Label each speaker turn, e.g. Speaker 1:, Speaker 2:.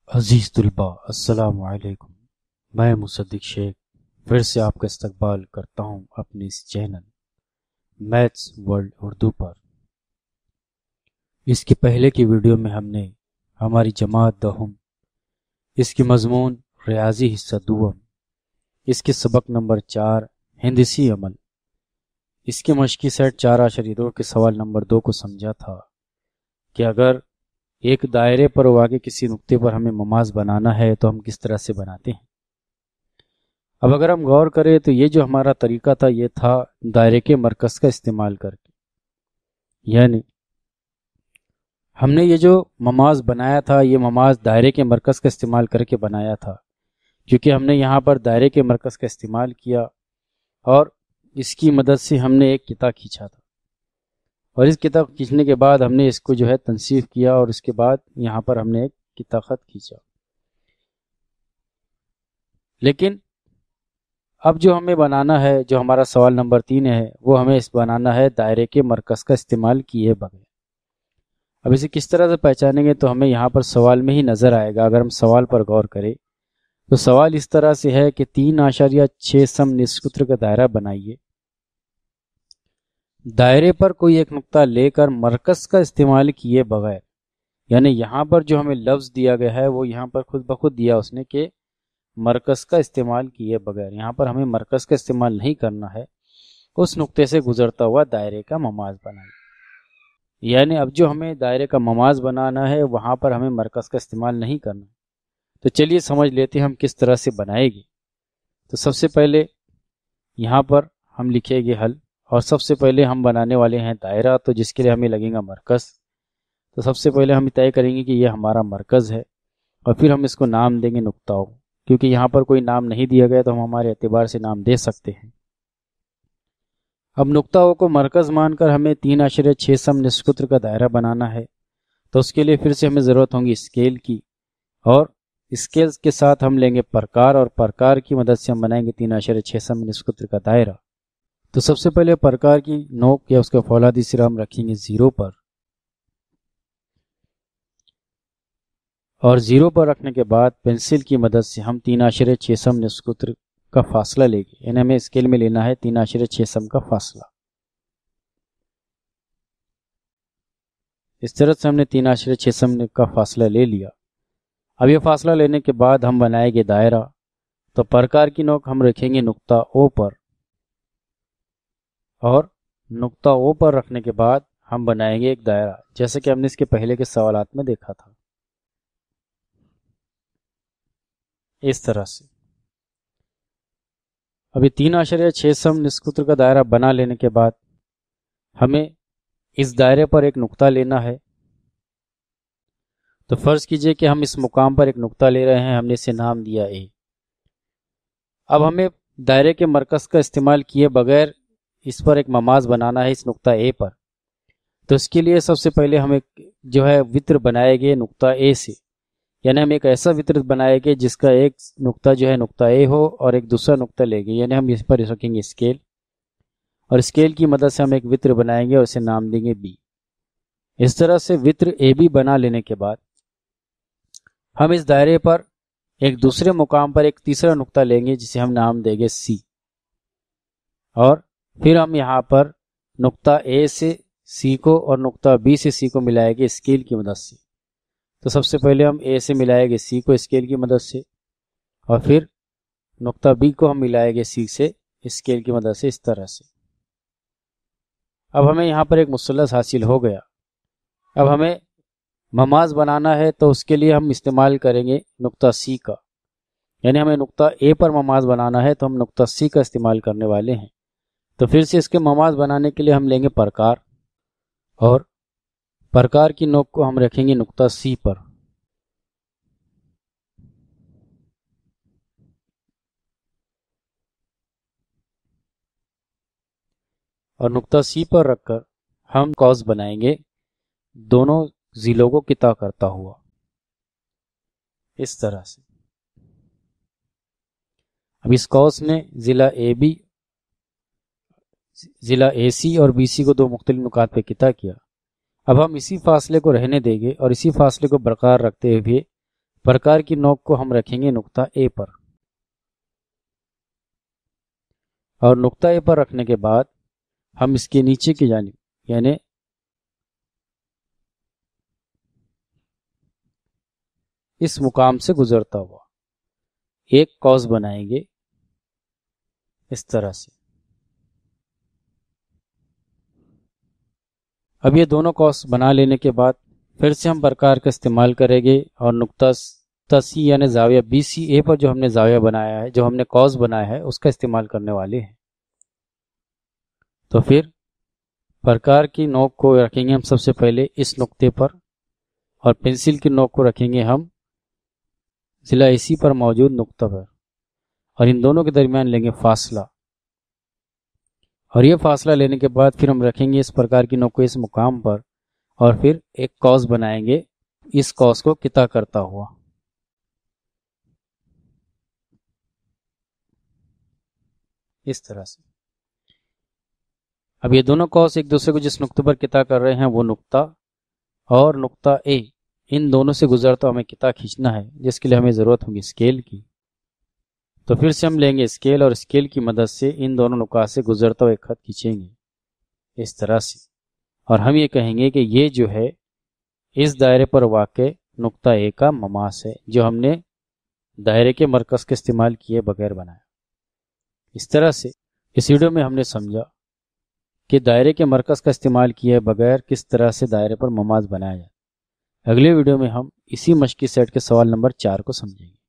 Speaker 1: عزیز طلباء السلام علیکم، میں مصدق شیخ پھر سے آپ کا استقبال کرتا ہوں اپنے اس چینل میتھس ورلڈ اردو پر۔ اس کے پہلے کی ویڈیو میں ہم نے ہماری جماعت دہم، اس کی مضمون ریاضی حصہ دوم، اس کے سبق نمبر 4 ہندسی عمل، اس کے مشقی سیٹ 4.2 کے سوال نمبر 2 کو سمجھا تھا کہ اگر ایک دائرے پر واقع کسی نقطے پر ہمیں مماز بنانا ہے تو ہم کس طرح سے بناتے ہیں۔ اب اگر ہم غور کریں تو یہ جو ہمارا طریقہ تھا یہ تھا دائرے کے مرکز کا استعمال کر کے، یعنی ہم نے یہ جو مماز بنایا تھا یہ مماز دائرے کے مرکز کا استعمال کر کے بنایا تھا، کیونکہ ہم نے یہاں پر دائرے کے مرکز کا استعمال کیا اور اس کی مدد سے ہم نے ایک کتا کھینچا تھا، اور اس کتاب کھینچنے کے بعد ہم نے اس کو جو ہے تنصیف کیا اور اس کے بعد یہاں پر ہم نے ایک کتا خط کھینچا۔ لیکن اب جو ہمیں بنانا ہے، جو ہمارا سوال نمبر 3 ہے، وہ ہمیں اس بنانا ہے دائرے کے مرکز کا استعمال کیے بغیر۔ اب اسے کس طرح سے پہچانیں گے تو ہمیں یہاں پر سوال میں ہی نظر آئے گا۔ اگر ہم سوال پر غور کریں تو سوال اس طرح سے ہے کہ 3.6 سم نصف قطر کا دائرہ بنائیے، دائرے پر کوئی ایک نقطہ لے کر مرکز کا استعمال کیے بغیر، یعنی یہاں پر جو ہمیں لفظ دیا گیا ہے وہ یہاں پر خود بخود دیا اس نے کہ مرکز کا استعمال کیے بغیر، یہاں پر ہمیں مرکز کا استعمال نہیں کرنا ہے، اس نقطے سے گزرتا ہوا دائرے کا مماز بنائیں۔ یعنی اب جو ہمیں دائرے کا مماز بنانا ہے وہاں پر ہمیں مرکز کا استعمال نہیں کرنا۔ تو چلیے سمجھ لیتے ہیں ہم کس طرح سے بنائے گے۔ تو سب سے پہلے یہاں پر ہم لکھیں گے حل، اور سب سے پہلے ہم بنانے والے ہیں دائرہ، تو جس کے لیے ہمیں لگے گا مرکز۔ تو سب سے پہلے ہم طے کریں گے کہ یہ ہمارا مرکز ہے، اور پھر ہم اس کو نام دیں گے نقطہ او، کیونکہ یہاں پر کوئی نام نہیں دیا گیا تو ہم ہمارے اعتبار سے نام دے سکتے ہیں۔ اب نقطہ او کو مرکز مان کر ہمیں 3.6 سم نصف قطر کا دائرہ بنانا ہے، تو اس کے لیے پھر سے ہمیں ضرورت ہوگی اسکیل کی، اور اسکیل کے ساتھ ہم لیں گے پرکار، اور پرکار کی مدد سے ہم بنائیں گے 3.6 سم نصف قطر کا دائرہ۔ تو سب سے پہلے پرکار کی نوک یا اس کا فولادی سرا ہم رکھیں گے 0 پر، اور 0 پر رکھنے کے بعد پنسل کی مدد سے ہم 3.6 سم نصف قطر کا فاصلہ لیں گے، یعنی ہمیں اسکیل میں لینا ہے 3.6 سم کا فاصلہ۔ اس طرح سے ہم نے 3.6 سم کا فاصلہ لے لیا۔ اب یہ فاصلہ لینے کے بعد ہم بنائیں گے دائرہ۔ تو پرکار کی نوک ہم رکھیں گے نقطہ او پر، اور نقطہ او پر رکھنے کے بعد ہم بنائیں گے ایک دائرہ، جیسے کہ ہم نے اس کے پہلے کے سوالات میں دیکھا تھا، اس طرح سے۔ ابھی 3.6 سم نصف قطر کا دائرہ بنا لینے کے بعد ہمیں اس دائرے پر ایک نقطہ لینا ہے۔ تو فرض کیجئے کہ ہم اس مقام پر ایک نقطہ لے رہے ہیں، ہم نے اسے نام دیا اے۔ اب ہمیں دائرے کے مرکز کا استعمال کیے بغیر اس پر ایک مماز بنانا ہے اس نقطہ اے پر۔ تو اس کے لیے سب سے پہلے ہم ایک جو ہے وطر بنائے گے نقطہ اے سے، یعنی ہم ایک ایسا وطر بنائے گے جس کا ایک نقطہ جو ہے نقطہ اے ہو اور ایک دوسرا نقطہ لے گے، یعنی ہم اس پر رکھیں گے اسکیل، اور اسکیل کی مدد سے ہم ایک وطر بنائیں گے اور اسے نام دیں گے بی۔ اس طرح سے وطر اے بی بنا لینے کے بعد ہم اس دائرے پر ایک دوسرے مقام پر ایک تیسرا نقطہ لیں گے جسے ہم نام دیں گے سی، اور پھر ہم یہاں پر نقطہ اے سے سی کو اور نقطہ بی سے سی کو ملائیں گے اسکیل کی مدد سے۔ تو سب سے پہلے ہم اے سے ملائیں گے سی کو اسکیل کی مدد سے، اور پھر نقطہ بی کو ہم ملائیں گے سی سے اسکیل کی مدد سے، اس طرح سے۔ اب ہمیں یہاں پر ایک مثلث حاصل ہو گیا۔ اب ہمیں مماز بنانا ہے تو اس کے لیے ہم استعمال کریں گے نقطہ سی کا، یعنی ہمیں نقطہ اے پر مماز بنانا ہے تو ہم نقطہ سی کا استعمال کرنے والے ہیں۔ تو پھر سے اس کے مماز بنانے کے لیے ہم لیں گے پرکار، اور پرکار کی نوک کو ہم رکھیں گے نقطہ سی پر، اور نقطہ سی پر رکھ کر ہم قوس بنائیں گے دونوں ضلعوں کو قطع کرتا ہوا اس طرح سے۔ اب اس قوس نے ضلع اے سی اور بی سی کو دو مختلف نقاط پہ قطع کیا۔ اب ہم اسی فاصلے کو رہنے دیں گے اور اسی فاصلے کو برقرار رکھتے ہوئے پرکار کی نوک کو ہم رکھیں گے نقطہ اے پر، اور نقطہ اے پر رکھنے کے بعد ہم اس کے نیچے کی جانب یعنی اس مقام سے گزرتا ہوا ایک قوس بنائیں گے اس طرح سے۔ اب یہ دونوں قوس بنا لینے کے بعد پھر سے ہم برقرار کا استعمال کریں گے اور نقطہ سی یعنی زاویہ بی سی اے پر جو ہم نے زاویہ بنایا ہے، جو ہم نے قوس بنایا ہے، اس کا استعمال کرنے والے ہیں۔ تو پھر برقرار کی نوک کو رکھیں گے ہم سب سے پہلے اس نقطے پر، اور پنسل کی نوک کو رکھیں گے ہم ضلع اے سی پر موجود نقطہ پر، اور ان دونوں کے درمیان لیں گے فاصلہ، اور یہ فاصلہ لینے کے بعد پھر ہم رکھیں گے اس پرکار کی نوک کو اس مقام پر، اور پھر ایک قوس بنائیں گے اس قوس کو قطع کرتا ہوا اس طرح سے۔ اب یہ دونوں قوس ایک دوسرے کو جس نقطے پر قطع کر رہے ہیں وہ نقطہ اور نقطہ اے، ان دونوں سے گزرتا ہمیں قطع کھینچنا ہے، جس کے لیے ہمیں ضرورت ہوگی اسکیل کی۔ تو پھر سے ہم لیں گے اسکیل، اور اسکیل کی مدد سے ان دونوں نقاط سے گزرتا ہوا ایک خط کھینچیں گے اس طرح سے، اور ہم یہ کہیں گے کہ یہ جو ہے اس دائرے پر واقع نقطہ اے کا مماس ہے، جو ہم نے دائرے کے مرکز کا استعمال کیے بغیر بنایا۔ اس طرح سے اس ویڈیو میں ہم نے سمجھا کہ دائرے کے مرکز کا استعمال کیے بغیر کس طرح سے دائرے پر مماس بنایا جائے۔ اگلے ویڈیو میں ہم اسی مشقی سیٹ کے سوال نمبر 4 کو سمجھیں گے۔